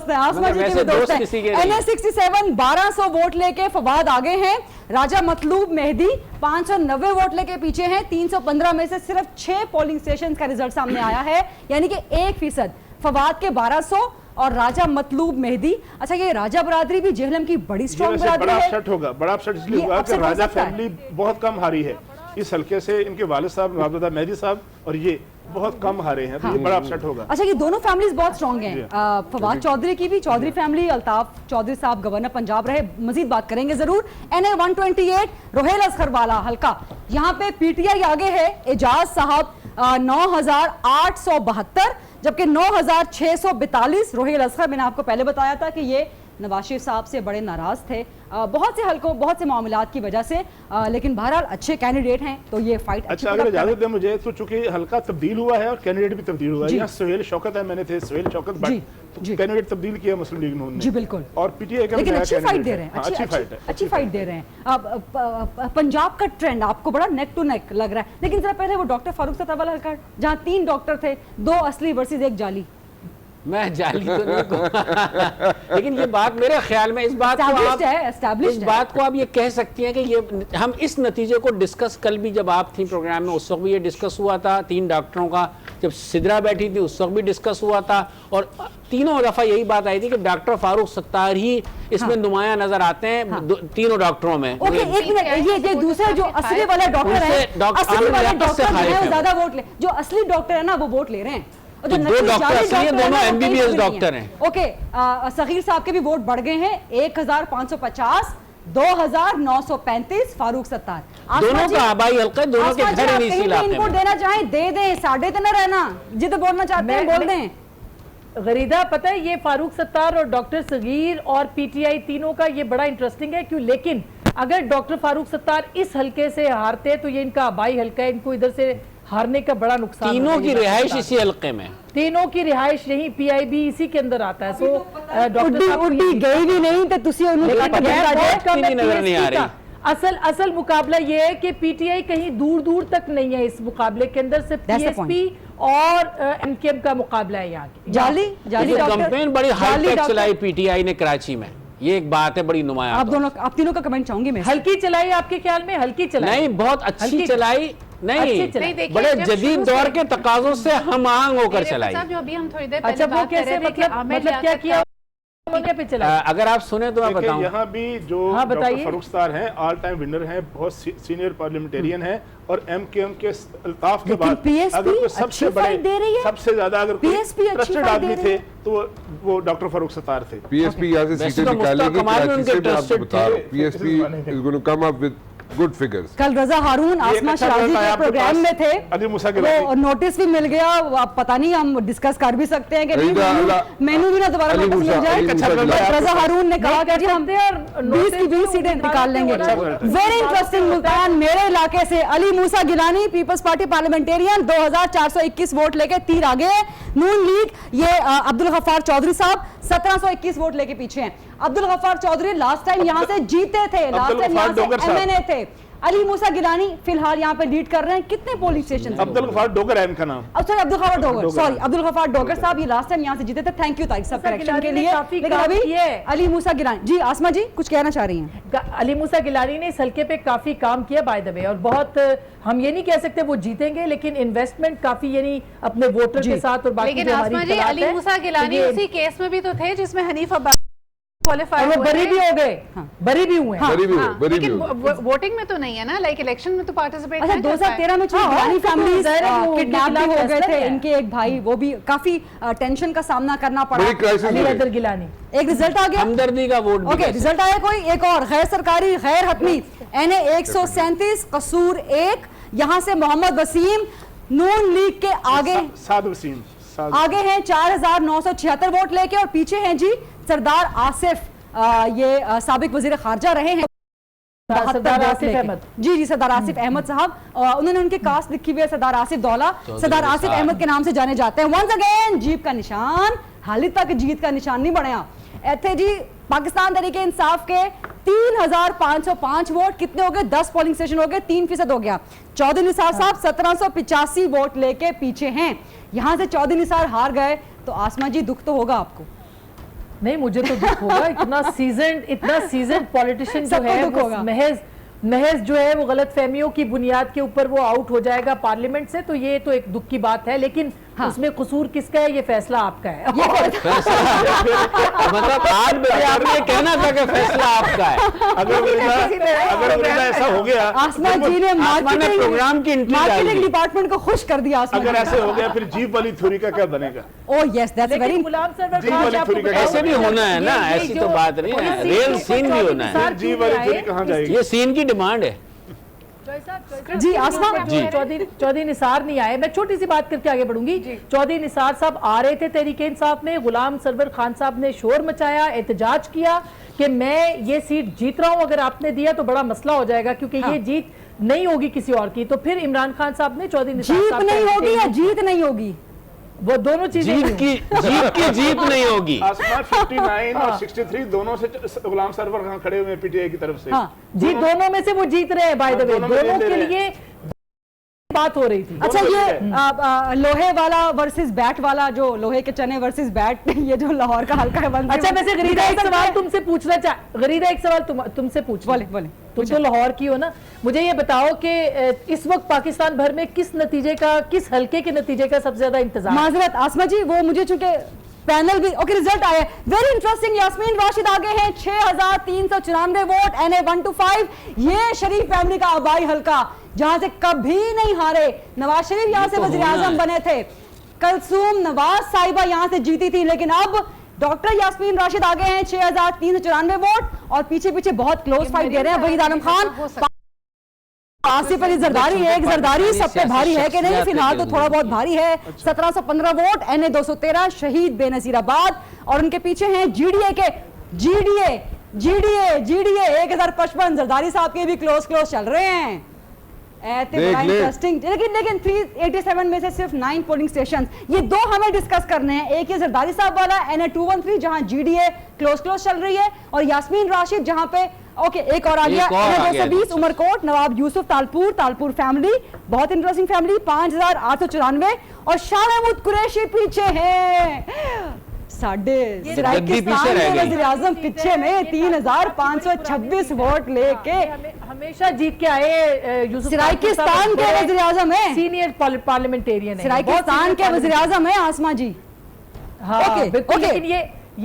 हैं। आसमा जी के दोस्त हैं। NA 67 1200 वोट लेके फवाद आगे हैं। राजा मतलूब मेहदी 590 वोट लेके पीछे हैं। 315 में से सिर्फ 6 पोलिंग स्टेशन का रिजल्ट सामने आया है, यानी कि 1%। फवाद के 1200 और राजा मतलूब मेहदी। अच्छा, ये राजा बरादरी भी जेहलम की बड़ी स्ट्रॉन्ग बरादरी है। बड़ा अपसेट इसलिए हुआ कि राजा फैमिली बहुत कम हारी है इस हल्के से। इनके वालिद साहब नवाबदादा मेहदी साहब और ये बहुत कम हारे हैं, तो ये बड़ा अपसेट होगा। अच्छा, ये दोनों फैमिलीज बहुत स्ट्रॉन्ग हैं। फवाद चौधरी की भी, चौधरी फैमिली, अल्ताफ चौधरी साहब गवर्नर पंजाब रहे, मजीद बात करेंगे जरूर। NA 128 रोहेल असगर वाला हल्का, यहाँ पे पीटीआई आगे है, एजाज साहब 9,872, जबकि 9,642 रोहेल असगर। मैंने आपको पहले बताया था कि ये नवाज शरीफ साहब से बड़े नाराज थे बहुत से हल्कों, बहुत से मामलात की वजह से, लेकिन बहरहाल अच्छे कैंडिडेट हैं, तो ये फाइट। अच्छा, अगर इजाजत दें मुझे, तो चूंकि हल्का तब्दील हुआ है और कैंडिडेट भी तब्दील हुआ है। यहाँ सुहेल शौकत है, मैंने थे सुहेल शौकत, बट कैंडिडेट तब्दील किया मुस्लिम लीग नून ने। जी बिल्कुल। और पीटीआई का लेकिन अच्छी फाइट दे रहे हैं, अच्छी फाइट दे रहे हैं। पंजाब का ट्रेंड आपको बड़ा नेक टू नेक लग रहा है, लेकिन जरा पहले वो डॉक्टर फारूक सत्तार वाला हल्का, जहाँ 3 डॉक्टर थे, 2 असली वर्सेस 1 जाली। मैं जाली तो नहीं लेकिन ये बात मेरे ख्याल में इस बात को आप ये कह सकती हैं कि ये हम इस नतीजे को डिस्कस, कल भी जब आप थी प्रोग्राम में उस वक्त भी ये डिस्कस हुआ था, 3 डॉक्टरों का जब सिदरा बैठी थी उस वक्त भी डिस्कस हुआ था, और तीनों दफा यही बात आई थी कि डॉक्टर फारूक सत्तार ही इसमें नुमाया नजर आते हैं, तीनों डॉक्टरों में। ओके, एक मिनट, ये दूसरा जो असली वाला डॉक्टर है, ज्यादा वोट ले, जो असली डॉक्टर है ना वो वोट ले रहे हैं, तो 2 डॉक्टर असली हैं, दोनों MBBS डॉक्टर हैं। ओके, सगीर साहब के भी वोट बढ़ गए हैं, 1,550, 2935 फारूक सत्तार। दोनों का आबाई हल्का, दोनों के घर नहीं इसी इलाके में। इनपुट देना चाहें दे दें, साढ़े तो न रहना, जिद बोलना चाहते हैं बोल दें। गरीदा, पता है ये फारूक सत्तार और डॉक्टर सगीर और पीटीआई तीनों का ये बड़ा इंटरेस्टिंग है, क्यों? लेकिन अगर डॉक्टर फारूक सत्तार इस हलके से हारते तो ये इनका आबाई हल्का है, इनको इधर से हारने का बड़ा नुकसान। तीनों की रिहाइश इसी हल्के में, तीनों की रिहाइश यही पीआईबी इसी के अंदर आता है। सो डॉक्टर साहब गई भी नहीं तो तुसी नजर नहीं आ रही। असल मुकाबला ये है कि पीटीआई कहीं दूर दूर तक नहीं है इस मुकाबले के अंदर, सिर्फ पीएसपी और एमकेएम का मुकाबला है यहाँ की। जाली कैंपेन बड़ी हाईटेक चलाई पीटीआई ने कराची में, ये एक बात है बड़ी नुमाया। आप तीनों का कमेंट चाहूंगी मैं। हल्की चलाई आपके ख्याल में? हल्की चलाई नहीं, बहुत अच्छी चलाई नहीं, बड़े जदीद दौर के तकाजों से हम आहंग होकर चलाई। जो अभी हम थोड़ी देर अच्छा, वो कैसे, मतलब क्या किया पे चला? अगर आप सुने तो मैं बताऊं, यहाँ भी जो डॉक्टर फारूक सत्तार हैं, ऑल टाइम विनर हैं, बहुत सीनियर पार्लियामेंटेरियन हैं, और एमकेएम के अल्ताफ के बाद अगर कोई सबसे बड़े, सबसे ज्यादा अगर ट्रस्टेड आदमी थे तो वो डॉक्टर फारूक सत्तार थे। पीएसपी यहाँ से सीटें निकालेगी कराची से, मैं आपको बता रहा हूँ। PSP is going to come up with good figures. कल रजा हारून आसमा शराजी के प्रोग्राम में थे, अली मूसा के वो नोटिस भी मिल गया, अब पता नहीं हम डिस्कस कर भी सकते हैं कि नहीं, मेनू भी ना दोबारा नोटिस मिल जाए। रजा हारून ने कहा कि हम 20 की 20 सीटें निकाल लेंगे। Very interesting. मुल्तान मेरे इलाके से Ali Musa Gilani people's party parliamentarian 2421 vote लेके तीर आगे है। नून लीग ये अब्दुल गफ्फार चौधरी साहब 1721 वोट लेके पीछे हैं। अब्दुल गफ्फार चौधरी लास्ट टाइम यहाँ से जीते थे, लास्ट टाइम यहाँ से एमएनए थे। अली मूसा गिलानी फिलहाल यहाँ पे लीड कर रहे हैं। कितने पोलिंग स्टेशन? अब्दुल गफ्फार डोगर है इनका नाम। सॉरी, अब्दुल गफ्फार डोगर, सॉरी अब्दुल गफ्फार डोगर साहब ये लास्ट टाइम यहाँ से जीते थे। थैंक यू तारिक साहब करेक्शन के लिए। लेकिन अभी अली मूसा गिलानी जी, आसमा जी कुछ कहना चाह रही हैं? अली मूसा गिलानी ने इस हल्के पे काफी काम किया बाय द वे, और बहुत, हम ये नहीं कह सकते वो जीतेंगे, लेकिन इन्वेस्टमेंट काफी यानी अपने वोटर के साथ और बाकी। लेकिन आसमा जी, अली मूसा गिलानी उसी केस में भी तो थे जिसमें हनीफ अब्बास क्वालिफाई वो बरी भी हो गए, बरी भी हुए, लेकिन वोटिंग में तो नहीं है ना, लाइक इलेक्शन में तो पार्टिसिपेट। अच्छा, 2013 में गिलानी फैमिली किडनैप भी हो गए थे, इनके एक भाई, वो भी काफी टेंशन का सामना करना पड़ा। अली गिलानी एक रिजल्ट आ गया, हमदर्दी का वोट। ओके, रिजल्ट आया कोई एक और गैर सरकारी गैर हतमी एनए 137 कसूर 1। यहाँ से मोहम्मद वसीम नून लीग के आगे आगे हैं 4976 वोट लेके, और पीछे हैं जी सरदार आसिफ, ये साबिक वजीर खारजा रहे हैं, सरदार आसिफ अहमद जी सरदार आसिफ अहमद साहब, उन्होंने उनके कास्ट लिखी हुई है सरदार आसिफ दौला, सरदार आसिफ अहमद के नाम से जाने जाते हैं। वंस अगेन जीत का निशान, हाल तक जीत का निशान नहीं बढ़िया ऐथे जी। पाकिस्तान तरीके इंसाफ के 3505 वोट कितने हो गए? 10 पोलिंग स्टेशन हो गए, 3% हो गया। चौधरी निसार साहब 1785 वोट लेके पीछे हैं। यहां से चौधरी निसार हार गए तो आसमा जी दुख तो होगा आपको? नहीं, मुझे तो दुख होगा। इतना सीजन पॉलिटिशियन जो है वो महज जो है वो गलत फहमियों की बुनियाद के ऊपर वो आउट हो जाएगा पार्लियामेंट से, तो ये तो एक दुख की बात है। लेकिन उसमें कसूर किसका है? ये फैसला आपका है। मतलब आज बजे आपने कहना था कि फैसला आपका है। अगर ऐसा हो गया, आसमा जी ने प्रोग्राम की मार्केटिंग डिपार्टमेंट को खुश कर दिया। अगर ऐसे हो गया फिर जीप वाली थ्योरी का क्या बनेगा? Oh yes, that's very. Ghulam Sarwar ऐसे भी होना है ना, ऐसी तो बात नहीं है, रियल सीन भी होना है। जीप वाली थ्योरी कहाँ जाएगी? ये सीन की डिमांड है जी। आसमा चौधरी निसार नहीं आए, मैं छोटी सी बात करके आगे बढ़ूंगी। चौधरी निसार साहब आ रहे थे तहरीके इंसाफ में, गुलाम सरवर खान साहब ने शोर मचाया, एहतजाज किया कि मैं ये सीट जीत रहा हूं, अगर आपने दिया तो बड़ा मसला हो जाएगा, क्योंकि ये जीत नहीं होगी किसी और की। तो फिर इमरान खान साहब ने चौधरी निसार जीत नहीं होगी या जीत नहीं होगी, वो दोनों चीजें जीत नहीं होगी। 59 और 63 दोनों से गुलाम सरवर खान खड़े हुए पीटीआई की तरफ से। जी, दोनों में से वो जीत रहे हैं बाय द वे, दोनों के लिए बात हो रही थी। अच्छा, ये लोहे वाला वर्सेस बैट वाला, जो लोहे के चने वर्सेस बैट, ये जो लाहौर का हल्का है। अच्छा, वैसे गरीदा एक सवाल तुमसे पूछना गरीदा एक सवाल तुमसे पूछ। बोले तुम तो लाहौर की हो ना, मुझे ये बताओ कि इस वक्त पाकिस्तान भर में किस हल्के के नतीजे का सबसे ज्यादा इंतजार? माजरत आसमा जी, वो मुझे चूंकि पैनल भी ओके, रिजल्ट आया वेरी इंटरेस्टिंग। यास्मीन राशिद आगे हैं 6394 वोट, एनए 125। ये शरीफ फैमिली का आबाई हल्का, जहां से कभी नहीं हारे। नवाज शरीफ यहां से वज़ीर आज़म बने थे, कलसूम नवाज साहिबा यहां से जीती थी, लेकिन अब डॉक्टर यास्मीन राशिद आगे हैं 6394 वोट और पीछे पीछे बहुत क्लोज फाइट दे रहे हैं वहीद आलम खान, आसिफ अली जरदारी। एक जरदारी सब पे भारी है कि नहीं? फिलहाल तो थोड़ा बहुत भारी है। 1715 वोट, NA 213, शहीद बेनजीराबाद और उनके पीछे हैं जीडीए के जीडीए 1055। जरदारी साहब के भी क्लोज चल रहे हैं। इंटरेस्टिंग। लेकिन 387 में से सिर्फ 9 पोलिंग स्टेशन, ये 2 हमें डिस्कस करने हैं। एक ये जरदारी साहब वाला NA 213 जहां जीडीए क्लोज चल रही है और यास्मीन राशिद जहां पे एक और आ गया NA 220 उमरकोट नवाब यूसुफ तालपुर फैमिली, बहुत इंटरेस्टिंग फैमिली 5894 और शाह महमूद कुरैशी पीछे हैं वज़ीर-ए-आज़म पीछे में 3526 वोट लेके हमेशा जीत के आए। सराइकिस्तान के वज़ीर-ए-आज़म है, सीनियर पार्लियामेंटेरियन है, सराइकिस्तान के वज़ीर-ए-आज़म है आसमा जी। लेकिन ये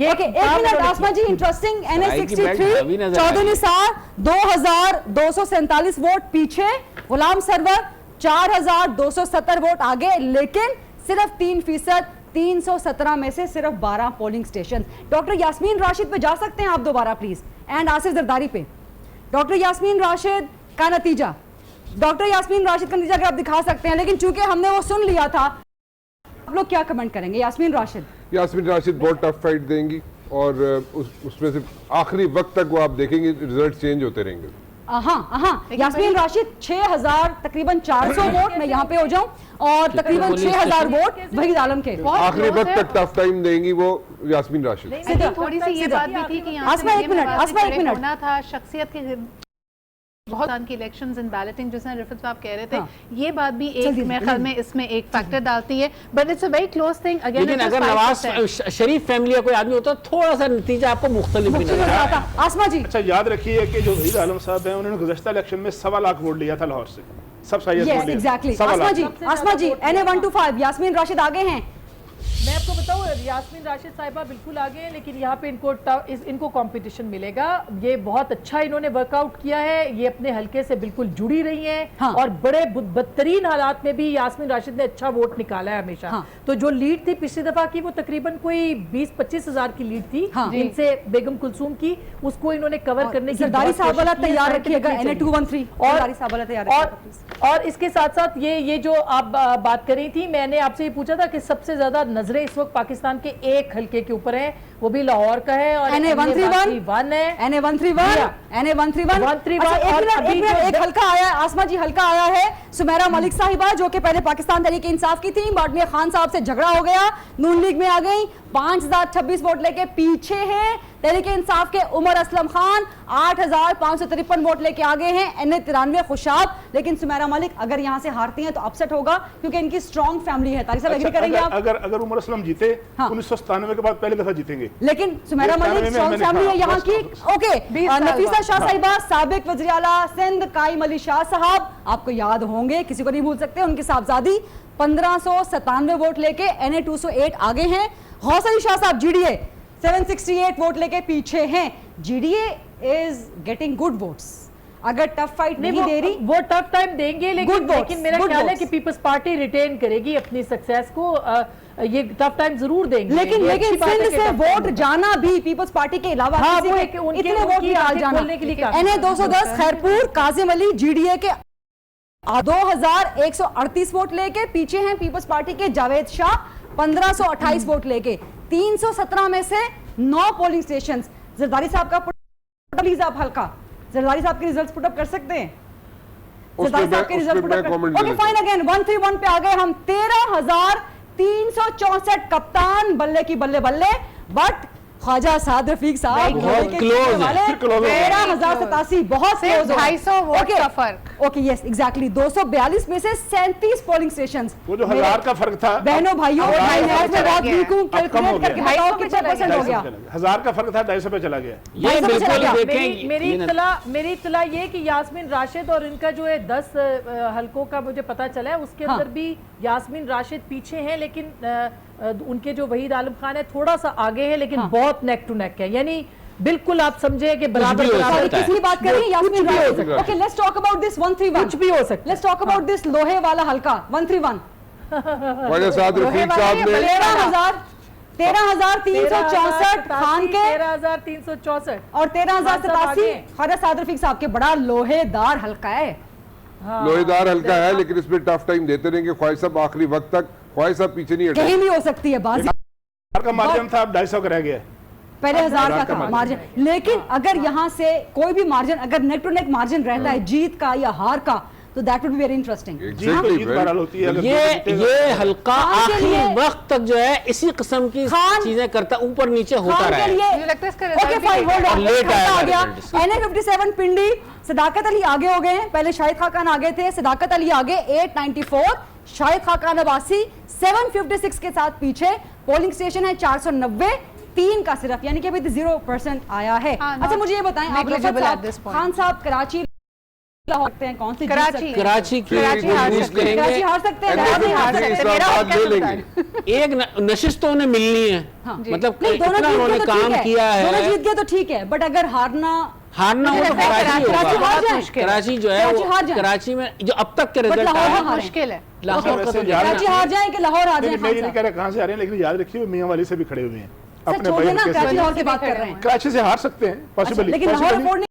एक minute Asma ji, interesting. NA 63 Chaudhry Nisar 2247 vote पीछे, गुलाम सरवर 4270 वोट आगे, लेकिन सिर्फ 3% 317 में से सिर्फ 12 polling station. Doctor Yasmeen Rashid पे जा सकते हैं आप दोबारा प्लीज, एंड आसिफ जरदारी पे। डॉक्टर यास्मीन राशिद का नतीजा अगर आप दिखा सकते हैं, लेकिन चूंकि हमने वो सुन लिया था, आप लोग क्या कमेंट करेंगे? यास्मीन राशिद बहुत टफ फाइट देंगी और उसमें से आखिरी वक्त तक वो आप देखेंगे रिजल्ट चेंज होते रहेंगे। यास्मीन राशिद 6000 तकरीबन 400 वोट, मैं यहाँ पे हो जाऊं, और तकरीबन 6000 वोट वहीद आलम के। आखिरी वक्त तक टफ टाइम देंगी वो यास्मीन राशिद। थोड़ी सी ये बात भी थी कि आसमा एक मिनट होना था शख्सियत के बहुत की इलेक्शंस एंड बैलेटिंग, जिसने रिफत साहब कह रहे थे, ये बात भी एक मेरे ख्याल में इसमें एक फैक्टर डालती है, but it's a very close thing. लेकिन अगर नवाज शरीफ फैमिली का कोई आदमी होता तो थोड़ा सा नतीजा आपको मुख्तलिफ भी नजर आता। आसमा जी अच्छा, याद रखिए कि जो वहीद आलम साहब हैं उन्होंने गुज़श्ता इलेक्शन में 1.25 लाख वोट लिया था लाहौर से, सब सही है। एग्जैक्टली। आसमा जी NA 125 यास्मीन राशिद आगे हैं। मैं आपको बताऊं, यास्मीन राशिद साहिबा बिल्कुल आगे हैं, लेकिन यहाँ पे इनको कंपटीशन मिलेगा। ये बहुत अच्छा इन्होंने वर्कआउट किया है, ये अपने हलके से बिल्कुल जुड़ी रही हैं और बड़े बदतरीन हालात में भी यास्मीन राशिद ने अच्छा वोट निकाला है हमेशा। तो जो लीड थी पिछली दफा की, वो तकरीबन कोई 20-25 हजार की लीड थी इनसे बेगम कुलसूम की, उसको इन्होंने कवर करने की जरदारी साहब वाला तैयार रखिएगा। NA 213 और इसके साथ साथ ये जो आप बात कर रही थी, मैंने आपसे ये पूछा था कि सबसे ज्यादा नजरें इस वक्त पाकिस्तान के एक हलके के ऊपर है, वो भी लाहौर का है और NA 131 है। NA 131 एक हल्का आया, आसमा जी हल्का आया है सुमेरा मलिक साहिबा, जो कि पहले पाकिस्तान तहरीक इंसाफ की थी, बाद में खान साहब से झगड़ा हो गया, नून लीग में आ गई, 5026 वोट लेके पीछे है। तहरीक इंसाफ के उमर असलम खान 8553 वोट लेके आगे हैं। NA 93 खुशाब, लेकिन सुमेरा मलिक अगर यहाँ से हारती हैं तो अपसेट होगा, क्योंकि इनकी स्ट्रॉन्ग फैमिली है। तारिक साहब एग्री करेंगे आप? अगर उमर असलम जीते 1997 के बाद पहले दफा जीतेंगे, लेकिन सुमेरा मलिक स्ट्रॉन्ग फैमिली है यहाँ की। ओके, नफीसा शाह साहिबा साबिक वज़ीर आला सिंध काइम अली शाह साहब, आपको याद होंगे, किसी को नहीं भूल सकते, उनकी साहबजादी 1597 वोट लेके NA 208 आगे हैं। गौस अली शाह साहब GDA 768 वोट लेके पीछे हैं। GDA is getting good votes, अगर टफ फाइट नहीं दे रही, वो टफ टाइम देंगे, लेकिन मेरा ख्याल है कि पीपल्स पार्टी रिटेन करेगी अपनी सक्सेस को। ये टफ टाइम जरूर देंगे, लेकिन सिंध से वोट जाना भी पीपल्स पार्टी के अलावा इतने वोट निकाल जाना। NA 210 खैरपुर काजिम अली GDA के 2138 वोट लेके पीछे हैं। पीपल्स पार्टी के जावेद शाह 1528 वोट लेके। 317 में से 9 पोलिंग स्टेशन। जरदारी साहब का प्लीज आप हल्का जरदारी साहब के रिजल्ट्स पुट अप कर सकते हैं? जरदारी साहब के result put up okay fine. Again 131 पे आ गए हम। 13364 कप्तान बल्ले की बल्ले, बट ख्वाजा साद रफीक साहब बहुत क्लोज है, 13,087 बहुत क्लोज, 250 वोट का फर्क। ओके यस एग्जैक्टली 242 में से 37 पोलिंग स्टेशंस। वो जो 1000 का फर्क था बहनों भाइयों, मैं बहुत वीक हूं, कैलकुलेट करके बताओ कितना परसेंट हो गया। 1000 का फर्क था 250 पे चला गया। ये बिल्कुल देखें, मेरी इत्तला ये कि यास्मीन राशिद और इनका जो है 10 हलकों का मुझे पता चला है, उसके अंदर भी यास्मीन राशिद पीछे हैं, लेकिन उनके जो वहीद आलम खान है थोड़ा सा आगे है, लेकिन बहुत नेक टू नेक है, यानी बिल्कुल आप समझे कि बराबर किसी बात कर रही है Yasmeen Rashid. Okay let's talk about this 131। कुछ भी हो सकता है। लेट्स टॉक अबाउट दिस लोहे वाला हल्का 131। ख्वाजा साद रफीक साहब ने 13,364 खान के 13,364 और 13,087 ख्वाजा साद रफीक साहब के। बड़ा लोहेदार हल्का है। लोहेदार हल्का है, लेकिन इसमें टफ टाइम देते रहेंगे ख्वाहिश साहब आखिरी वक्त तक। ख्वाहिश साहब पीछे नहीं हटे, कहीं भी हो सकती है बाजी। का मार्जिन था, अब 250 का रह गया, पहले 1000 का था मार्जिन। लेकिन अगर यहाँ से कोई भी मार्जिन, अगर नेक टू नेक मार्जिन रहता है जीत का या हार का, तो that would be very interesting. ये हल्का आखिरी वक्त तक जो है इसी किस्म की चीजें करता, ऊपर नीचे होता रहा है। NA57 पिंडी, सदाकत अली आगे हो गए हैं। पहले शाहिद खान आगे थे, सदाकत अली आगे 894, शाहिद खान अब्बासी 756 के साथ पीछे। पोलिंग स्टेशन है 490, 3 का सिर्फ, यानी कि अभी 0% आया है। अच्छा मुझे ये बताएं आप खान साब कराची सकते हैं, कौन सी कराची हार सकते हैं। एक नशिश तो उन्हें मिलनी है, मतलब इतना उन्होंने काम किया है, दोनों जीत गए तो ठीक है, बट अगर हारना वो तो कराची जो है, कराची में जो अब तक के रिजल्ट मुश्किल है। लाहौर का तो कराची हार जाए कि लाहौर आ जाए। मैं ये नहीं कह रहा कहां से आ रहे हैं, लेकिन याद रखिए मियां वाली से भी खड़े हुए हैं, अपने भाई की बात कर रहे हैं। कराची से हार सकते हैं पॉसिबल, लेकिन लाहौर